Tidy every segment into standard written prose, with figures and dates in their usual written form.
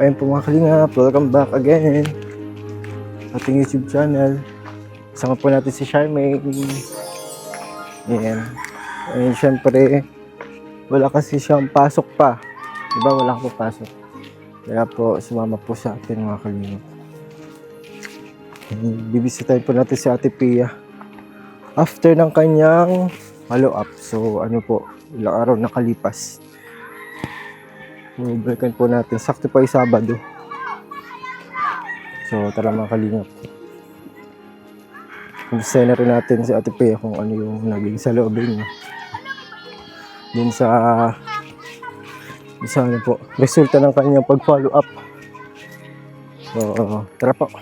ayun po mga kalingap, welcome back again sa ating YouTube channel. Kasama po natin si Charmaine. Ayan. Ayun, syempre, wala kasi siyang pasok pa. Diba, wala ko pasok. Kaya po, sumama po sa atin mga kalingap. Bibisitahin po natin si Ate Pia after ng kanyang follow-up. So, ano po, ilang araw nakalipas. Balikan po natin. Sakto pa yung Sabado. So, tara mga kalingap. Kumusta na rin natin si Ate Pia kung ano yung naging sa loobin niya. Dun sa ano po, resulta ng kanyang pag-follow up. So, tara po.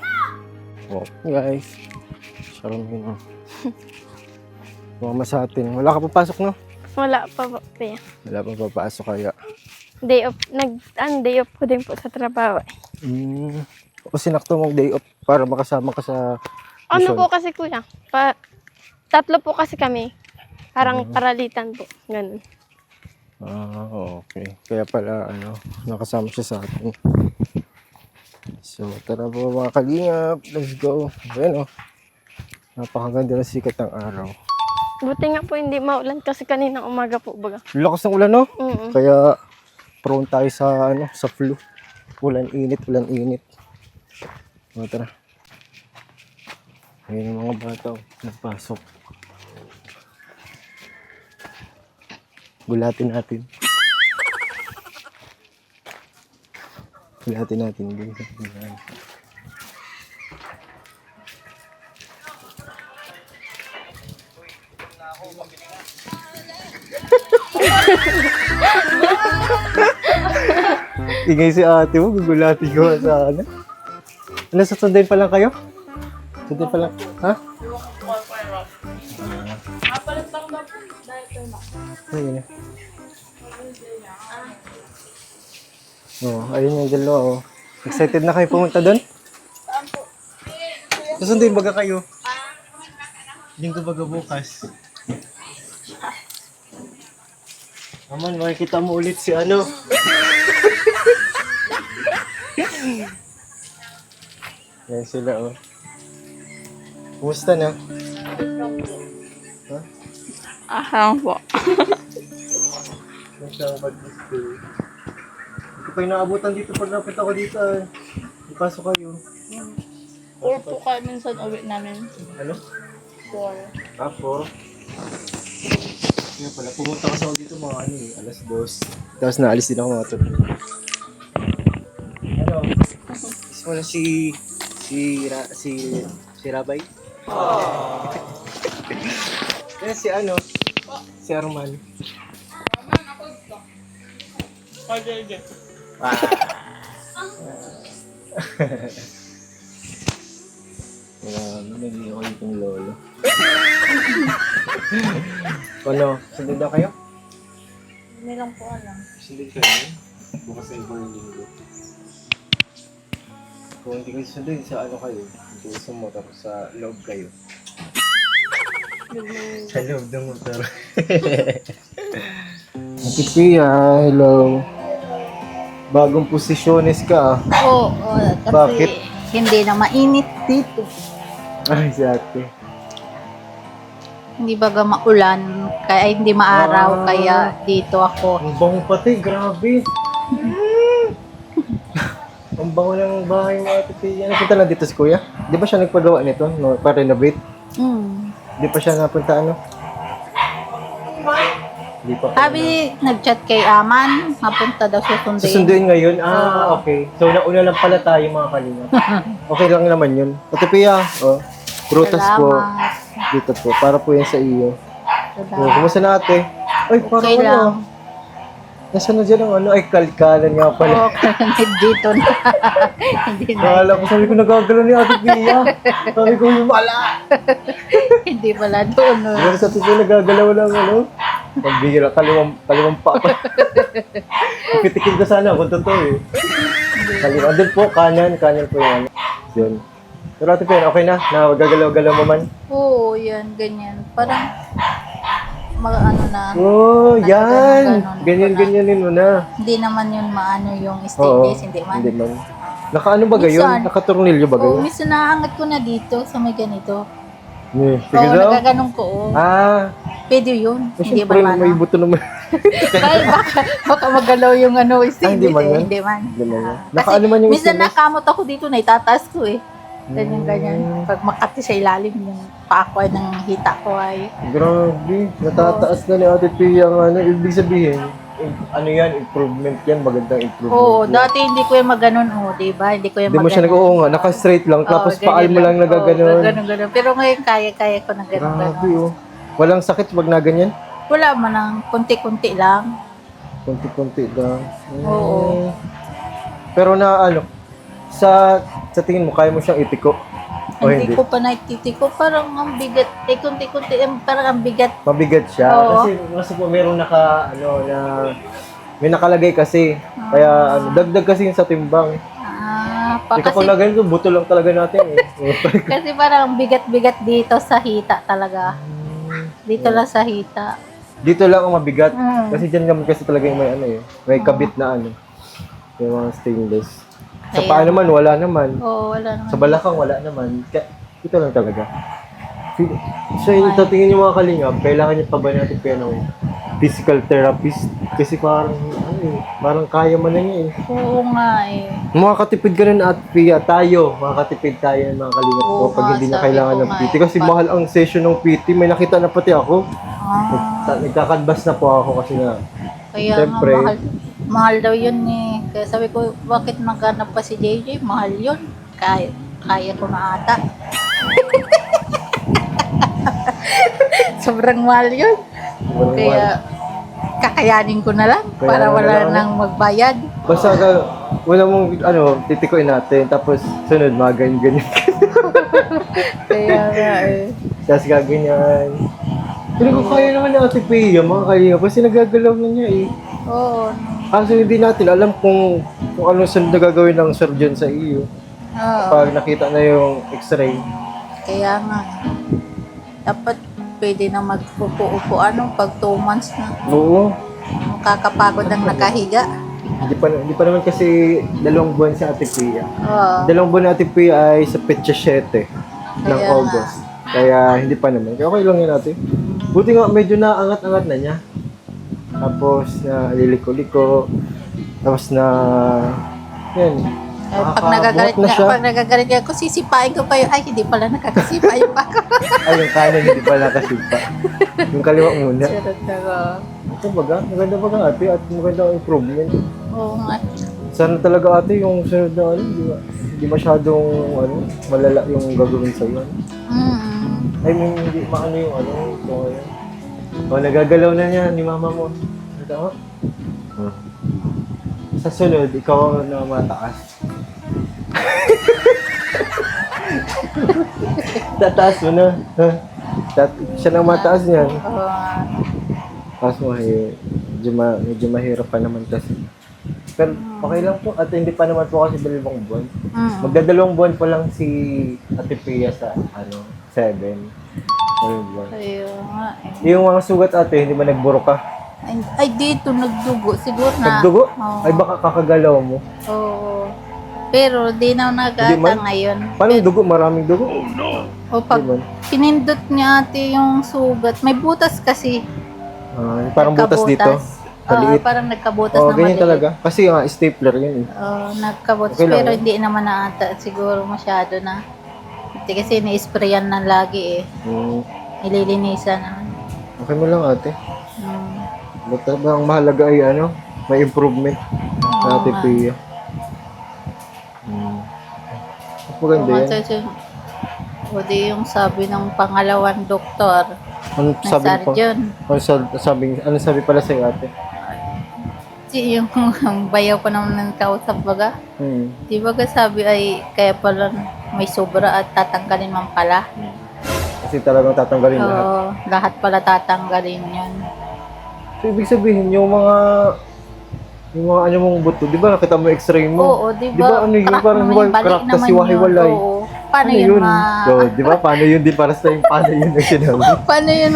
Okay guys. Charmaine. Mama sa atin. Wala ka papasok, no? Wala pa po, Pia. Wala pa papasok kaya. Day off, day off ko din po sa trabaho. O sinakto mong day off para makasama ka sa Ano mission? po kasi kuya? Tatlo po kasi kami. Parang paralitan po. Ganun. Okay. Kaya pala, nakasama siya sa atin. So, tara po mga kalingap. Let's go. Ayan napakaganda ng sikat ng araw. Buti nga po hindi maulan kasi kaninang umaga po baga. Lakas ng ulan, no? Mm-mm. Kaya, prone tayo sa, sa flu. Ulan init. O, tara. Ayan yung mga bata, nagpasok. Gulatin natin. Ingay si ate mo, gugulatin ko sa ano. Susunduin pa lang kayo? Sunduin pa lang, ha? Ayun na. Ayun yung dalawa, Excited na kayo pumunta doon? Susunduin baga kayo? Linggo baga bukas. Aman, makikita mo ulit si ano. Yan sila, Kumusta na? Ha? Ahang po. Kumusta ang pag-school? Hindi pa yung naabutan dito pag napit ako dito, Ipasok kayo. 4 po kayo minsan uwi namin. Ano? 4. 4. Kaya pala, pumunta kasi ako dito mga alas 2. Tapos naalis din ako mga 3. Gusto mo na si Rabay? Kaya si si Arman. Pag-ege. Naging ako itong lolo. Sundin daw kayo? Hindi lang po alam. Sundin kayo? Bukas na ibang linggo. Kung hindi kayo sundin, sa kayo? Hindi kayo sa motor, sa loob kayo. Sa loob ng motor. Ate Pia, hello. Bagong posisyones ka, Oo, kasi Bakit? hindi na mainit dito. Ay, si ate. Hindi baga maulan, kaya hindi maaraw, kaya dito ako. Ang bango pati, grabe. Ang bango ng bahay mo, Ate Pia. Napunta na dito si Kuya? Di ba siya nagpagawa nito? No, para renovate? Di pa siya napunta Di pa. Sabi, nag-chat kay Aman, mapunta daw susunduin. Susunduin ngayon? Okay. So, nauna lang pala tayo mga kalingap. Okay lang naman yun. Ate Pia, prutas po. Salamat. Dito po. Para po yan sa iyo. Salamat. Kumusta na ate? Ay, parang Okay lang. Nasaan na dyan ang ay kalkalan nga pala. Okay, dito na. Hindi na. Kala ko, sabi ko nagagalaw ni Ate Pia. Sabi ko, yung mala. Hindi pala doon. Pero sa tito nagagalaw lang, pagbihira, kaliwang pa. Pitikin ko sana kung totoo Kaliwang. Doon po, kanan po yung Yun. Pero Ate Pia, okay na? Na gagalaw-galaw mo man? Oo, yan, ganyan. Parang ano na. Oh, yan. Ganun. Ganyan mo na. Hindi naman yun maano yung stainless, hindi man. Hindi man. Nakaano ba gayon? Minsan. Nakatornilyo ba Oo, gayon? minsan naangat ko na dito sa may ganito. Sige Oo, daw. nagaganong ko. Oh. Ah, Pwede yun. Hindi ba siyempre man? may buto naman. Ay, baka magalaw yung ano, stainless hindi man eh. yun? Hindi man. Hindi man yun. Kasi Nakaano man yung minsan stainless? nakamot ako dito, naitataas ko eh. Ganyan. Pag makati sa ilalim, yung paa ko ay ng hita ko ay. Grabe. Natataas na ni Ate Pia ang ano. Ibig sabihin, ano yan, improvement yan. Magandang improvement Oo, yan. dati hindi ko yung maganon, diba? Hindi ko yung Hindi mo siya maganon. nag-oo nga. Naka-straight lang. Tapos Oo, paal ganyan mo lang nagaganon. Ganun. Pero ngayon kaya ko na ganun. Grabe oh. Walang sakit pag na ganyan? Wala man lang, konti-konti lang. Kunti-kunti lang. Oo. Pero na ano, sa tingin mo, kaya mo siyang itiko? O Hindi hindi? ko pa naititiko, parang ang bigat. Konti-konti, parang ang bigat. Mabigat siya. Oo. Kasi po meron may nakalagay kasi. Kaya ano, dagdag kasi yung sa timbang. Kasi, Kapag na ganito, buto lang talaga natin eh. kasi parang ang bigat-bigat dito sa hita talaga. Dito lang sa hita. Dito lang ang mabigat. Mm. Kasi dyan naman kasi talaga yung may ano eh. May kabit na ano. Yung mga stainless. Sa Kaya- paa naman, wala naman. Oo, wala naman. Sa balakang, wala naman. Ito lang talaga. So, yung tatingin yung mga kalingap, kailangan niya pa ba natin kaya ng physical therapist? Kasi parang, parang kaya man na niya eh. Oo nga eh. Makakatipid ka na at Pia, makakatipid tayo ng mga kalingap ko Oo pag nga, hindi na sabi kailangan ko ng nga PT. eh. Kasi mahal ang session ng PT. May nakita na pati ako. Nagkakadbas na po ako kasi na, Kaya Siyempre. nga mahal daw yun eh. Kaya sabi ko, bakit maghanap pa si JJ? Mahal yun. Kaya ko na ata. Sobrang mahal yun. Kaya kakayanin ko na lang Kaya para wala wala na. nang magbayad. basta wala mong, titikoin natin. Tapos, sunod, mga ganyan. Kaya nga eh. Tapos gaganyan. Pero kung kaya naman ni Ate Pia, mga kalingap, kasi nagagalaw na niya eh. Oo. Kaso hindi natin alam kung anong sunod na gagawin ng surgeon sa iyo. Oo. Pag nakita na yung x-ray. Kaya nga. Dapat pwede na mag-upo-upo pag 2 months na. Oo. Kakapagod ang nakahiga. Hindi pa naman kasi 2 buwan si Ate Pia. Oo. 2 buwan ni Ate Pia ay sa petsa 7 ng Kaya August. Kaya hindi pa naman. Kaya okay lang yan ate. Buti nga medyo naangat-angat na niya. Tapos na liliko-liko. Tapos na yan. Pag nagagalit ako, sisipain ko pa yun. Ay, hindi pala nakakasipain pa ako. Ay, yung kanan hindi pala kasipa. Yung kaliwa muna. Sarap na ko. Ito baga, maganda baga ate at maganda ang improvement. Oo nga. Sana talaga ate yung sunod na hindi masyadong malala yung gagawin sa'yo. I mean, hindi maano yung kung nagagalaw na niya ni mama mo. Ito Sa sunod, ikaw na mataas. Tataas mo na. Ha? Siya na mataas niyan. Oo nga. Kaso medyo mahirap pa naman kasi. Pero okay lang po at hindi pa naman po kasi 2 buwan. Magdadalawang buwan pa lang si Ate Pia sa 7. 2 buwan. Ayun nga eh. Yung mga sugat ate, hindi ba nagburo ka? Ay, dito nagdugo. Siguro na. Nagdugo? Oo. Ay baka kakagalaw mo. Oo. Pero di na Hindi nag-ata man? ngayon. Paano yung dugo? Maraming dugo? O pag Hindi man. pinindot niya ate yung sugat, may butas kasi. Parang butas dito. Maliit. Parang nagkabutas Oo, na ganyan maliit. talaga. Kasi nga, stapler yun eh. Nagkabutas. Okay lang Pero yun. hindi naman na ata. Siguro masyado na. Kasi ni-sprayan na lagi eh. Nililinisan naman. Okay mo lang ate. Basta ba ang mahalaga ay may improvement sa Ate nga. Pia. Maganda yan. O di yung sabi ng pangalawang doktor Ano na sabi pa? surgeon. Ano sabi pala sa'yo ate? Yung bayaw pa naman ng kausap baga. Di ba sabi ay kaya pala may sobra at tatanggalin man pala. Kasi talagang tatanggalin lahat. Oo, lahat pala tatanggalin yan. So, ibig sabihin, yung mga mong buto, di ba nakita mo x-ray mo? Oo, di ba? Di ba ano yun? Crack Parang naman yun, bali crack naman kasi yun. wahiwalay. Oo. Paano Ano yun yun? So, di ba? Paano yun? Di para sa yung paano yun ang sinabi? Paano yun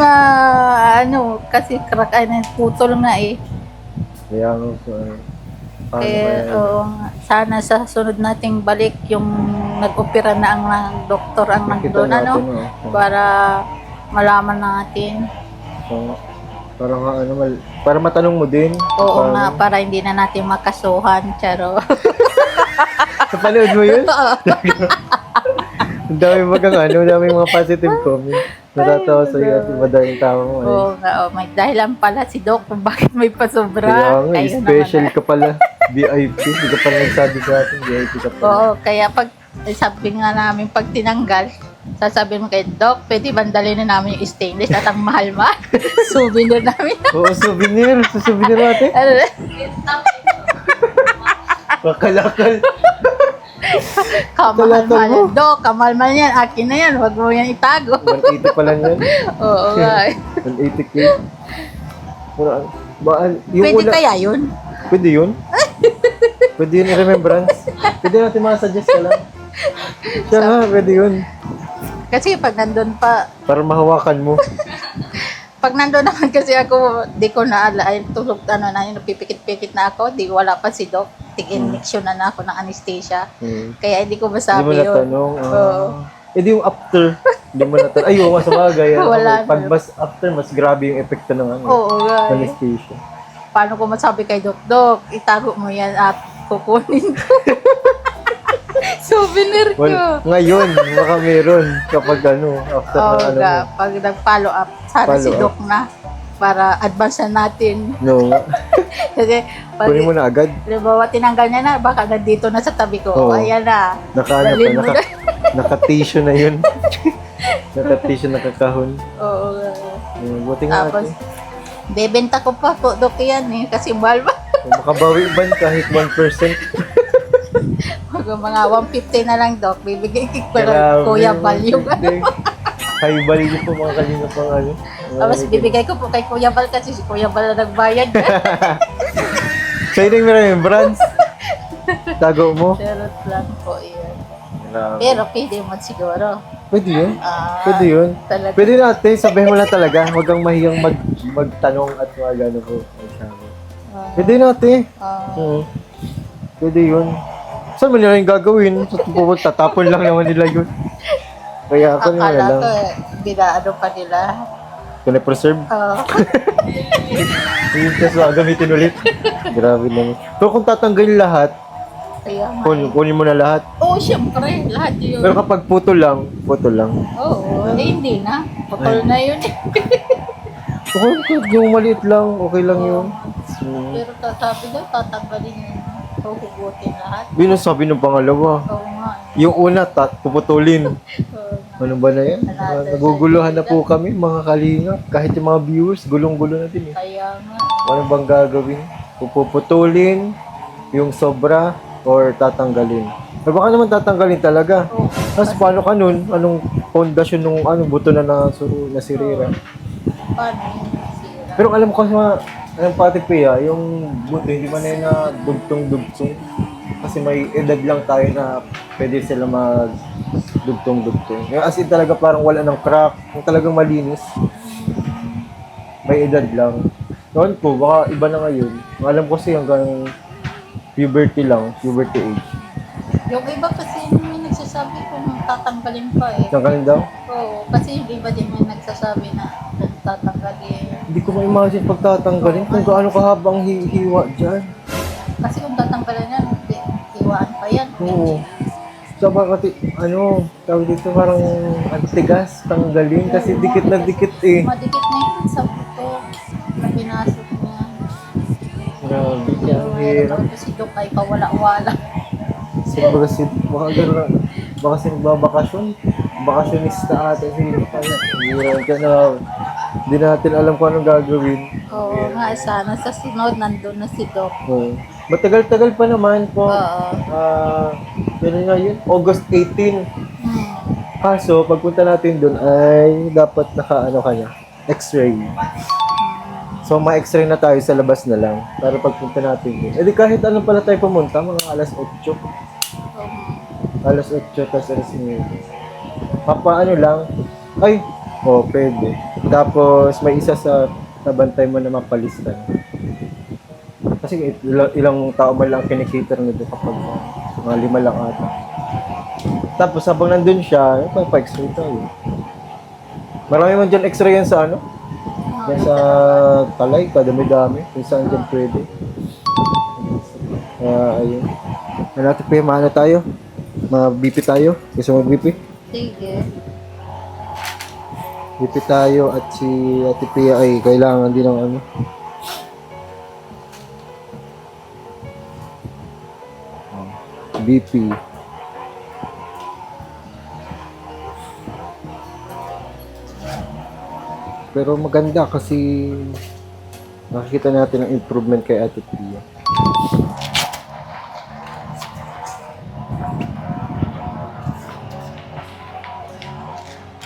kasi crack ay putol nga eh. Kaya nga po, paano Kaya, kaya? oo nga. Sana sa sunod nating balik yung nag-opera na ang doktor ang Nakita nandun, natin, para malaman natin. So, parang para matanong mo din. Oo nga, para hindi na natin makasuhan, charo. Kapanood mo yun? Ang dami daming mga positive comments. Natatawa sa iyo at madaming tao mo. Oo nga, may dahilan pala si Doc kung bakit may pasobra. Kaya nga, Ayun special naman. ka pala. VIP. Hindi ka pala nagsabi sa atin, VIP ka pala. Oo, kaya sabi nga namin, pag tinanggal, sasabihin mo kay Doc, pwede bandalin na namin yung stainless at ang mahal-mahal. Souvenir namin. Oo, souvenir. Sa souvenir natin. Kakalakal. Kamahal-mahal yan. Doc, kamahal-mahal yan. Akin na yan. Huwag mo yan itago. 180 pa lang yan. Oo nga. 180k. Pero, yung Pwede una, kaya yun? Pwede yun? Pwede yun i-remembrance? Pwede natin suggest ka lang. Siya nga, pwede yun. Kasi pag nandun pa, Para mahawakan mo. pag nandun naman kasi ako, di ko naala, ay tulog, napipikit-pikit na ako, di wala pa si Doc. Tig-injection na ako ng anesthesia. Kaya hindi ko Hindi mo masabi yun. natanong. Oo. Eh di yung after. Hindi mo natanong. Ay, oo, sa bagay. Wala Pag na. mas after, mas grabe yung epekto ng Oo nga. anesthesia. Paano ko masabi kay Doc, Doc, itago mo yan at kukunin ko. Souvenir ko. Well, ngayon, baka meron kapag after Oo na nga, pag nag-follow up, sana si Follow Doc na para advance na natin. no, nga. Kasi pag, Kunin mo na agad. halimbawa, tinanggal niya na, baka nandito na sa tabi ko. Oo. Ayan na. Dalhin mo na. Naka-tissue na yun. Naka-tissue, nakakahon. Oo nga. Buti nga Tapos, natin. bebenta ko pa po, Doc, yan eh. Kasi mahal ba? Makabawi ban kahit 1%. Mga 150 na lang, Doc. Bibigay ko lang Kuya Bal yung High value po mga kalinga pang Tapos bibigay ko po kay Kuya Bal kasi si Kuya Bal na nagbayad. Sa inyo yung remembrance. Tago mo. Charot lang po yan. Grabe. Pero pwede mo siguro. Pwede yun. Ah, Pwede yun. talaga. Pwede natin, sabihin mo lang talaga. Huwag kang mahiyang magtanong at mga gano'n po. Ah, Pwede natin. ah, Oo. Pwede yun. Saan mo nila yung gagawin? Pupunta, tapon lang naman nila yun. Kaya ako naman akala lang. ko, binaano pa nila. Kung na-preserve, Ah, yung kaso gamitin ulit. Grabe naman. Pero kung tatanggalin lahat, kaya nga. kunin mo na lahat. Oo, syempre, lahat yun. Pero kapag puto lang. Oo, hindi na. Putol na yun. Okay, yung maliit lang, okay lang yun. Pero sabi daw, tatanggalin yun. Huhugutin lahat. Yun ang sabi ng pangalawa. Oo nga. Yung una, puputulin. Oo. Ano ba na yan? Naguguluhan na po kami, mga kalinga. Kahit yung mga viewers, gulong-gulo na din eh. Kaya nga. Ano bang gagawin? Puputulin, yung sobra, or tatanggalin. Eh baka naman tatanggalin talaga. Oo. Tapos paano ka nun? Anong pundasyon nung buto na nasirira? Paano yun nasira? Pero alam ko sa anong pati Pia, yung buto hindi man na yun na dugtong-dugtong. Kasi may edad lang tayo na pwede sila mag-dugtong-dugtong. Yung as in talaga parang wala ng crack, yung talagang malinis. May edad lang. Noon po, baka iba na ngayon. Alam ko kasi hanggang puberty lang, puberty age. Yung iba kasi may nagsasabi kung tatanggalin pa eh. Tanggalin daw? Oo, kasi yung iba din may nagsasabi na tatanggalin. Hindi ko ma-imagine pagtatanggalin kung gaano kahabang hiwa dyan. Kasi kung tatanggalin yan, iwaan pa yan. Oo. So bakit, tawag dito parang antigas, tanggalin kasi dikit na dikit eh. Madikit na yun sa buto na pinasok niya. Grabe, Pero ang hirap. si Doc ay kawala-wala. Siguro baka si nagbabakasyon. Bakasyonista ata si Hirap ka na. Hindi natin alam kung anong gagawin. Oo nga, sana sa sunod nandun na si Doc. Oo. Matagal-tagal pa naman po. Oo. Ano nga yun? August 18. Hmm. Kaso, pagpunta natin doon ay dapat naka-ano ka niya, X-ray. So, ma-X-ray na tayo sa labas na lang para pagpunta natin doon. Eh di kahit anong pala tayo pumunta, mga alas 8. Alas 8, tas alas 9. Papaano lang? Ay, pwede. Tapos may isa sa nabantay mo na mapalistan. Kasi ilang tao man lang kinikater nito kapag mga 5 lang ata. Tapos habang nandun siya, pa-extra tayo. Marami man dyan extra yan sa ano? Yan sa Talay, kadami-dami. Kung saan dyan pwede. Ayun. Natin pa yung maano tayo. Ma-BP tayo. Gusto mo BP? Sige. BP tayo at si Ate Pia ay kailangan din ng ano. BP. Pero maganda kasi nakikita natin ang improvement kay Ate Pia.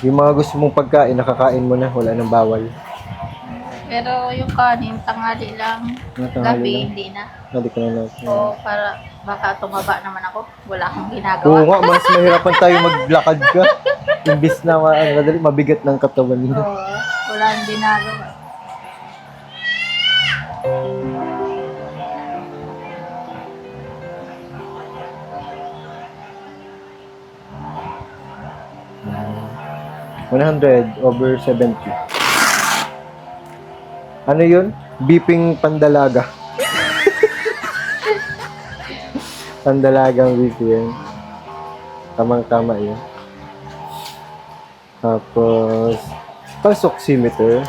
Yung mga gusto mong pagkain, nakakain mo na, wala nang bawal. Pero yung kanin, tanghali lang. Tanghali Gabi, lang. hindi na. Hindi ko na natin. O, para baka tumaba naman ako. Wala akong Oo ginagawa. nga, mas mahirapan tayo maglakad ka. Imbis na madali, mabigat ng katawan mo. Oo, wala akong ginagawa. Hmm. 100/70. Ano yun? Beeping pandalaga. Pandalagang beep yan. Tamang-tama yun. Tapos, pulse-oximeter.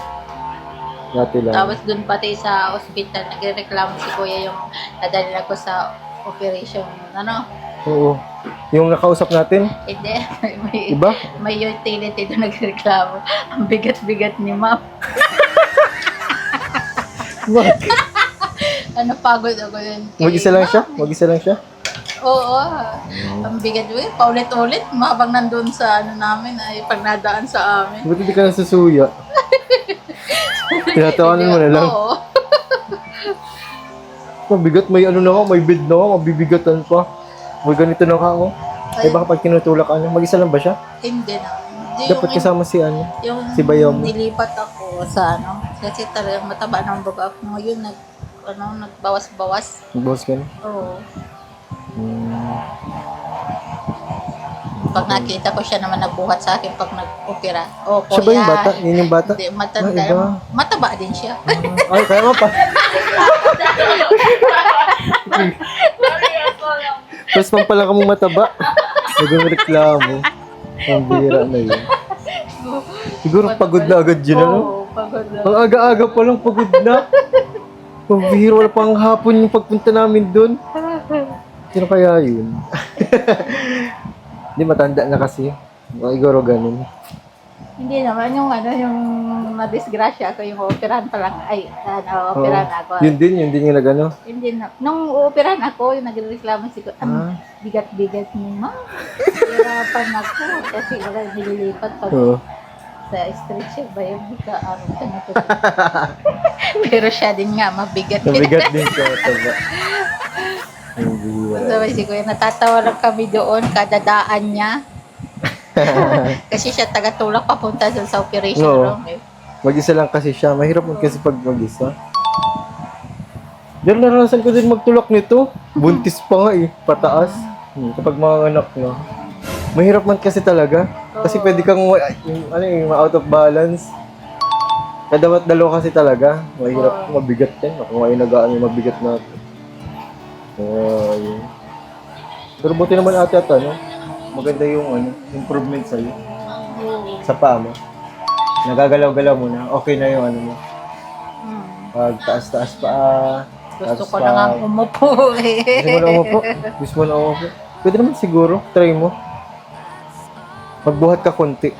Dati lang. Tapos dun pati sa ospital, nagreklamo si Kuya yung nadali ko sa operation. Ano? Oo. Yung nakausap natin, Hindi. may, iba? may utility doon nagreklamo. Ang bigat-bigat ni ma'am. Bakit? Ano, pagod ako yun. Mag-isa lang siya? Mag-isa lang siya? Oo. Ang bigat mo paulit-ulit. Habang nandun sa ano namin, ay pag nadaan sa amin. Ba't hindi ka nasusuya? Tinatawanan mo na lang. Oo. Mabigat, may ano na ako, may bed na ako, mabibigatan pa. May ganito na ako. Eh baka pag tinutulak ano, mag-isa lang ba siya? Hindi na. Hindi Dapat yung, kasama si ano. yung si Bayom. nilipat ako sa ano. Kasi talagang mataba ng baga ako. Ngayon, nagbawas-bawas. Boss ka na. Oo. Hmm. Pag nakita ko siya naman nagbuhat sa akin pag nag-opera. Oh, Siya ba yung bata? Yun yung bata? Hindi, matanda. Ah, iba. Mataba din siya. Ay, kaya mo pa. Tapos man pala kamong mataba. Nag-reklamo. Ang bira na yun. Siguro pagod na agad yun, ano? Oo, pagod na. Ang aga-aga pa lang pagod na. Ang bihira, wala pang hapon yung pagpunta namin doon. Sino kaya yun? Hindi, matanda na kasi. Siguro ganun. Hindi naman yung yung madisgrasya ako, yung operahan pa lang, operahan ako. Yun din yung nagano. Hindi na. Nung operahan ako, yung nagreklamo si ko, ang bigat-bigat ni ma. Hirapan ako kasi wala nililipat pag Oo. sa stretcher ba yung araw ka na to. Pero siya din nga, mabigat. Nabigat din siya. Mataba. Ang bihira. Sabay si Kuya, natatawa lang kami doon, kada daan niya. Kasi siya taga-tulak papunta dun sa operation Oo. room. Eh. Mag-isa lang kasi siya. Mahirap mo kasi pag mag-isa. Diyan naranasan ko din magtulak nito. Buntis pa nga eh. Pataas. Kapag mga anak na. Mahirap man kasi talaga. Kasi pwede kang out of balance. Kadawat dalawa kasi talaga. Mahirap, mabigat yan. Ako nga inagaan yung mabigat natin. Yun. Pero buti naman ate at maganda yung improvement sa'yo. Sa paa mo. Nagagalaw-galaw mo na. Okay na yung mo. Pag taas-taas pa. Gusto ko na nga umupo eh. Gusto mo na umupo? Gusto mo na umupo? Pwede naman siguro. Try mo. Magbuhat ka konti.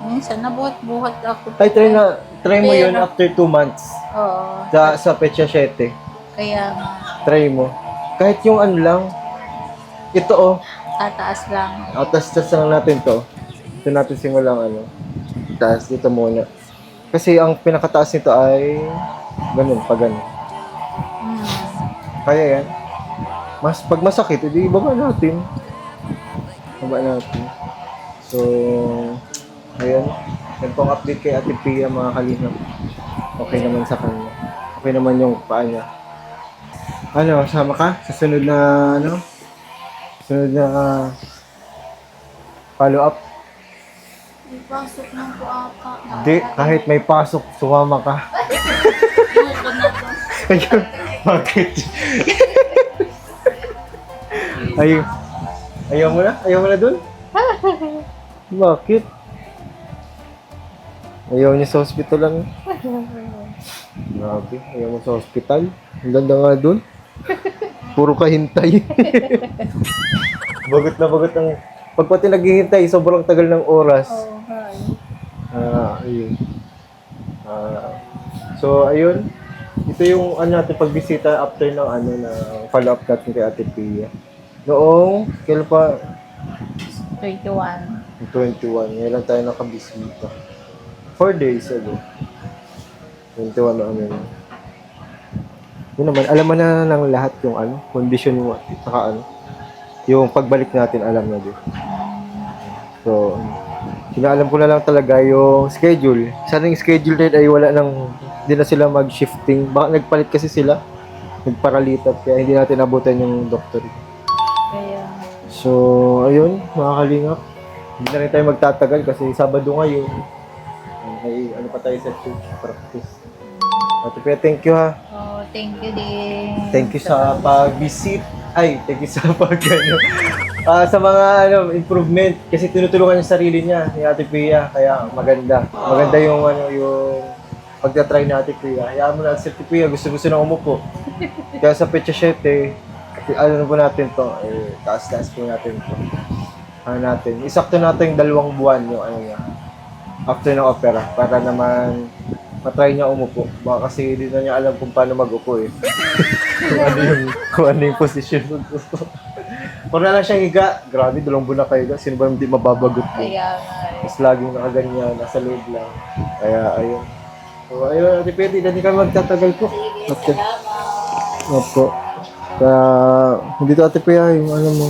Minsan nabuhat-buhat ako. Ay, try mo yun Pero- after 2 months. Oo. Sa Petsa 7. Kaya nga, Try mo. Kahit yung ano lang. Ito tataas lang. tas lang natin to. Ito natin simulang taas dito muna. Kasi ang pinakataas nito ay ganun, pa ganun. Kaya yan. Pag masakit, edi ibaba natin. Baba natin. So, ayun. Nagpong update kay Ate Pia mga kalingap. Okay naman sa kanya. Okay naman yung paa niya. Ano, sama ka? Sa sunod na, ano? Sunod na follow-up? May pasok na po ata. Hindi, kahit may pasok, sumama ka. Ayoko na to. Ayun, bakit? Ayaw mo na? Ayaw mo na dun? Bakit? Ayaw niya sa hospital lang. Grabe, ayaw mo sa hospital. Ang ganda nga dun. Puro ka hintay. Bagot na bagot ang... Pag pati naghihintay, sobrang tagal ng oras. Oh, hi. Ayun. So, ayun. Ito yung ano natin pagbisita after ng ano na follow-up natin kay Ate Pia. Noong, kailan pa? 21. 21. Ngayon lang tayo nakabisita. 4 days ago. 21 na ano yun. Yun naman, alam mo na ng lahat yung ano, condition yung saka ano. Yung pagbalik natin, alam na din. So, sinaalam ko na lang talaga yung schedule. Sana yung schedule din ay wala nang, hindi na sila mag-shifting. Baka nagpalit kasi sila. Nagparalitat, kaya hindi natin abutan yung doctor. Kaya, So, ayun, mga kalingap. Hindi na rin tayo magtatagal kasi Sabado ngayon. May ano pa tayo sa church practice. Ate Pia, thank you ha. oh, thank you din. Thank you sa pag-visit. Ay, thank you sa ano, sa mga ano, improvement. Kasi tinutulungan yung sarili niya, ni Ate Pia. Kaya maganda. Maganda yung ano, yung pagtatry ni Ate Pia. Hayaan mo na si Ate Pia, gusto na umupo. Kaya sa Pecha 7, ano po natin to, taas-taas po natin to. Ano natin, isakto natin yung 2 buwan yung ano niya. After ng opera, para naman matry niya umupo. Baka kasi hindi na niya alam kung paano mag-upo eh. kung ano yung posisyon mo gusto. Kung na lang siya higa, grabe, 2 buwan na kayo. Sino ba hindi mababagot mo? Kaya nga, Mas laging nakaganyan, nasa loob lang. Kaya ayun. So ayun, depende, hindi kami magtatagal po. Okay. Opo. Kaya, hindi to Ate Pia, yung ano mo.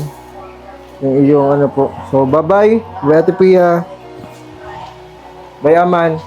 Yung iyong ano po. So, bye-bye. Bye Ate Pia. Bye Aman.